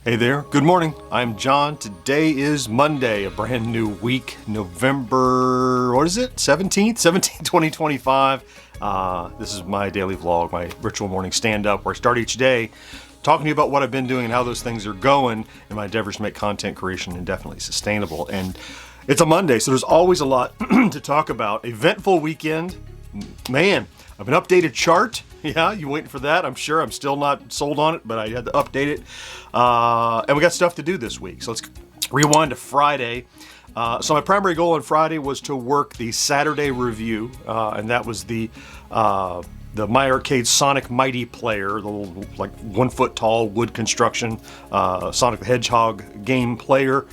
Hey there, good morning. I'm John. Today is Monday, a brand new week, November, 17th, 2025. This is my daily vlog, my ritual morning stand-up, where I start each day talking to you about what I've been doing and how those things are going in my endeavors to make content creation indefinitely sustainable. And it's a Monday, so there's always a lot to talk about. Eventful weekend. Man, I have an updated chart. Yeah, you waiting for that? I'm sure. I'm still not sold on it, but I had to update it. And we got stuff to do this week. So let's rewind to Friday. So my primary goal on Friday was to work the Saturday review, and that was the My Arcade Sonic Mighty player, the little, like 1 foot tall wood construction Sonic the Hedgehog game player.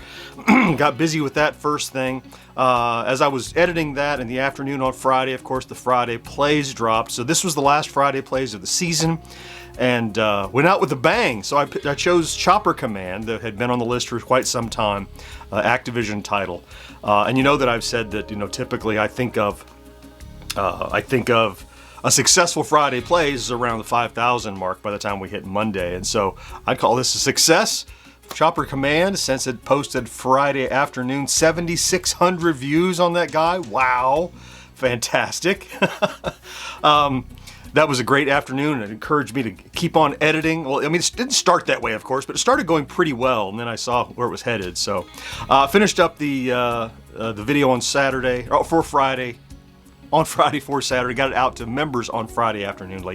Got busy with that first thing. As I was editing that in the afternoon on Friday, of course, the Friday plays dropped. So this was the last Friday plays of the season, and went out with a bang. So I chose Chopper Command, that had been on the list for quite some time, Activision title. And you know that I've said that, typically I think of a successful Friday plays is around the 5,000 mark by the time we hit Monday. And so I'd call this a success. Chopper Command, since it posted Friday afternoon, 7,600 views on that guy. Wow, fantastic. That was a great afternoon. It encouraged me to keep on editing. Well, I mean, it didn't start that way, of course, but it started going pretty well, and then I saw where it was headed. So finished up the video on Saturday, or for Friday, on Friday for Saturday. Got it out to members on Friday afternoon,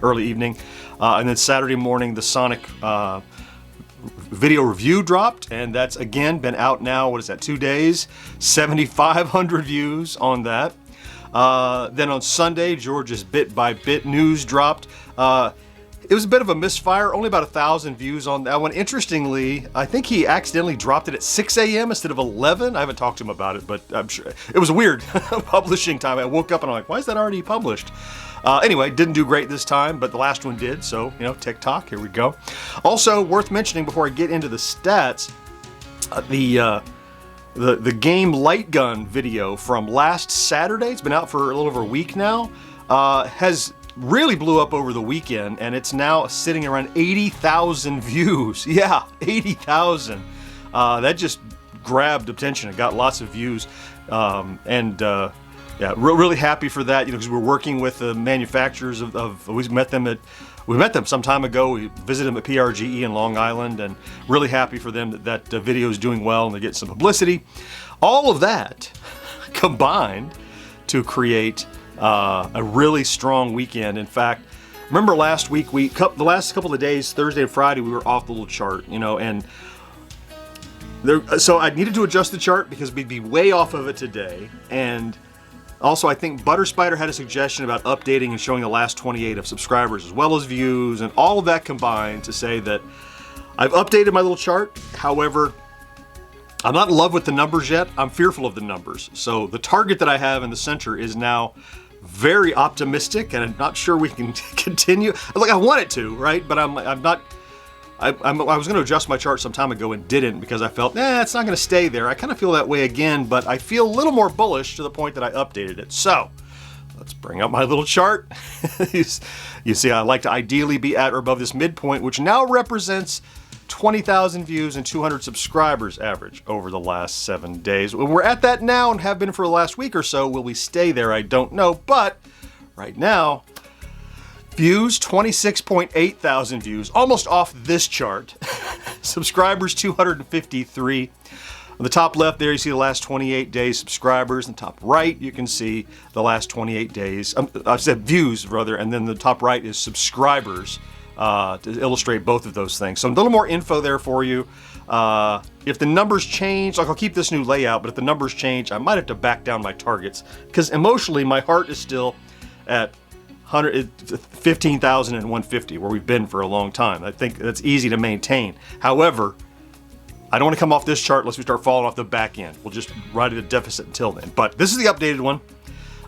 early evening. And then Saturday morning, the Sonic video review dropped, and that's again been out now, 2 days? 7,500 views on that. Then on Sunday, George's Bit by Bit news dropped. It was a bit of a misfire, only about 1,000 views on that one. Interestingly, I think he accidentally dropped it at 6 a.m. instead of 11. I haven't talked to him about it, but I'm sure it was a weird publishing time. I woke up and I'm like, why is that already published? Anyway, didn't do great this time, but the last one did, so, TikTok, here we go. Also, worth mentioning before I get into the stats, the game Light Gun video from last Saturday, it's been out for a little over a week now, has really blew up over the weekend, and it's now sitting around 80,000 views. Yeah, 80,000. That just grabbed attention. It got lots of views, yeah, really happy for that. Because we're working with the manufacturers of we met them some time ago. We visited them at PRGE in Long Island, and really happy for them that video is doing well and they're getting some publicity. All of that combined to create a really strong weekend. In fact, remember last week, the last couple of days, Thursday and Friday, we were off the little chart, and so I needed to adjust the chart because we'd be way off of it today. And also, I think Butter Spider had a suggestion about updating and showing the last 28 of subscribers as well as views, and all of that combined to say that I've updated my little chart. However, I'm not in love with the numbers yet. I'm fearful of the numbers. So the target that I have in the center is now very optimistic, and I'm not sure we can continue. Like, I want it to, right? But I'm not. I was going to adjust my chart some time ago and didn't, because I felt, it's not going to stay there. I kind of feel that way again, but I feel a little more bullish to the point that I updated it. So let's bring up my little chart. You see, I like to ideally be at or above this midpoint, which now represents 20,000 views and 200 subscribers average over the last 7 days. We're at that now and have been for the last week or so. Will we stay there? I don't know, but right now, views, 26.8 thousand views, almost off this chart. Subscribers, 253. On the top left there, you see the last 28 days subscribers. On the top right, you can see the last 28 days. I said views, rather, and then the top right is subscribers to illustrate both of those things. So a little more info there for you. If the numbers change, I'll keep this new layout, but if the numbers change, I might have to back down my targets, because emotionally, my heart is still at 15,000 and 150, where we've been for a long time. I think that's easy to maintain. However, I don't want to come off this chart unless we start falling off the back end. We'll just ride at a deficit until then. But this is the updated one.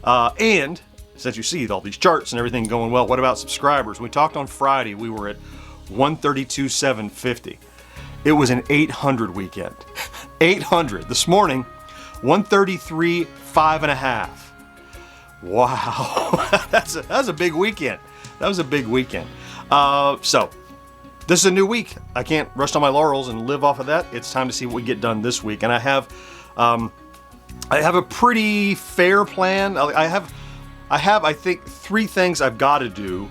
And since you see all these charts and everything going well, what about subscribers? When we talked on Friday, we were at 132,750. It was an 800 weekend. 800. This morning, 133.5. Wow, that's a big weekend. That was a big weekend. So this is a new week. I can't rest on my laurels and live off of that. It's time to see what we get done this week. And I have a pretty fair plan. I have, I think, 3 things I've got to do.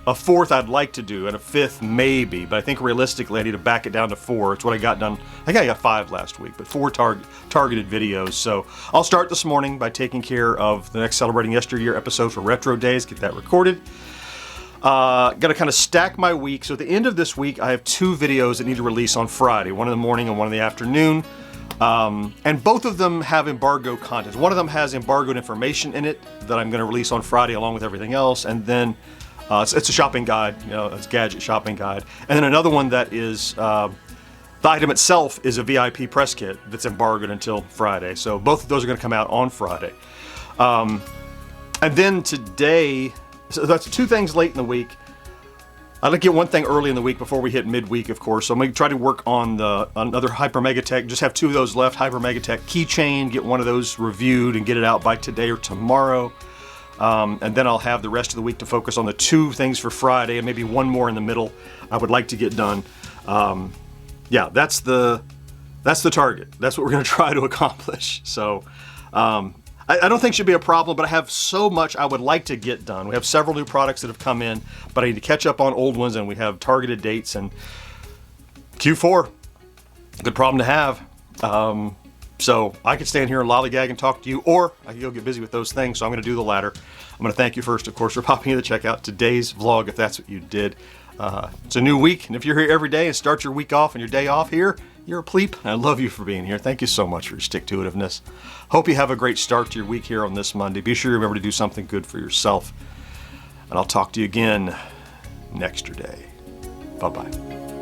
A 4th I'd like to do, and a 5th maybe, but I think realistically I need to back it down to 4. It's what I got done. I think I got 5 last week, but 4 targeted videos. So I'll start this morning by taking care of the next Celebrating Yesteryear episode for Retro Days, get that recorded. Got to kind of stack my week. So at the end of this week, I have 2 videos that need to release on Friday, one in the morning and one in the afternoon. And both of them have embargo content. One of them has embargoed information in it that I'm going to release on Friday along with everything else, and then it's a shopping guide, it's a gadget shopping guide. And then another one that is, the item itself is a VIP press kit that's embargoed until Friday. So both of those are going to come out on Friday. And then today, so that's 2 things late in the week. I'd like to get one thing early in the week before we hit midweek, of course. So I'm going to try to work on another Hyper Megatech. Just have 2 of those left. Hyper Megatech keychain, get one of those reviewed and get it out by today or tomorrow. And then I'll have the rest of the week to focus on the 2 things for Friday and maybe one more in the middle I would like to get done. Yeah, that's the target. That's what we're going to try to accomplish. So I don't think it should be a problem, but I have so much I would like to get done. We have several new products that have come in, but I need to catch up on old ones, and we have targeted dates. And Q4, good problem to have. So I could stand here and lollygag and talk to you, or I could go get busy with those things. So I'm going to do the latter. I'm going to thank you first, of course, for popping in to check out today's vlog, if that's what you did. It's a new week, and if you're here every day and start your week off and your day off here, you're a pleep. I love you for being here. Thank you so much for your stick-to-itiveness. Hope you have a great start to your week here on this Monday. Be sure you remember to do something good for yourself. And I'll talk to you again next day. Bye-bye.